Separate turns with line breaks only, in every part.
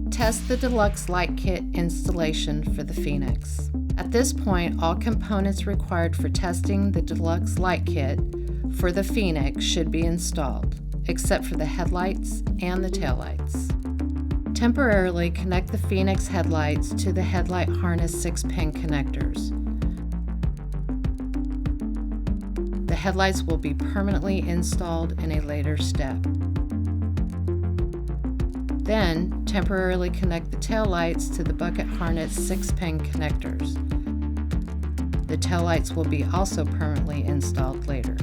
Test the Deluxe Light Kit installation for the Phoenix. At this point, all components required for testing the Deluxe Light Kit for the Phoenix should be installed, except for the headlights and the taillights. Temporarily connect the Phoenix headlights to the headlight harness 6-pin connectors. The headlights will be permanently installed in a later step. Then, temporarily connect the taillights to the bucket harness 6-pin connectors. The taillights will be also permanently installed later.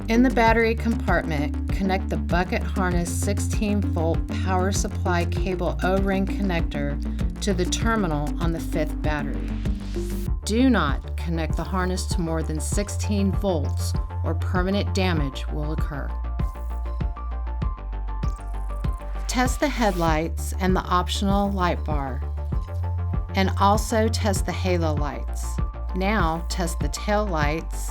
In the battery compartment, connect the bucket harness 16-volt power supply cable O-ring connector to the terminal on the 5th battery. Do not connect the harness to more than 16 volts or permanent damage will occur. Test the headlights and the optional light bar, and also test the halo lights. Now test the tail lights,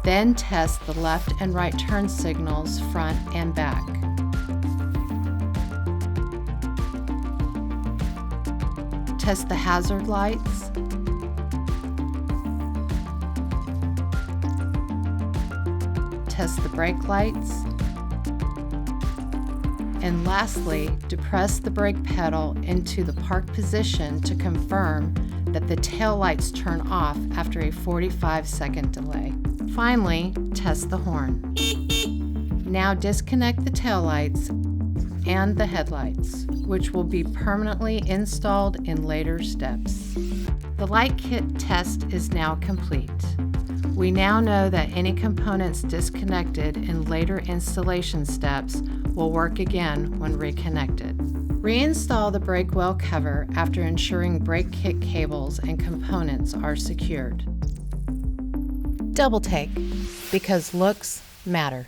then test the left and right turn signals front and back. Test the hazard lights, test the brake lights, and lastly, depress the brake pedal into the park position to confirm that the tail lights turn off after a 45-second delay. Finally, test the horn. Now disconnect the tail lights and the headlights, which will be permanently installed in later steps. The light kit test is now complete. We now know that any components disconnected in later installation steps will work again when reconnected. Reinstall the brake well cover after ensuring brake kit cables and components are secured. DoubleTake, because looks matter.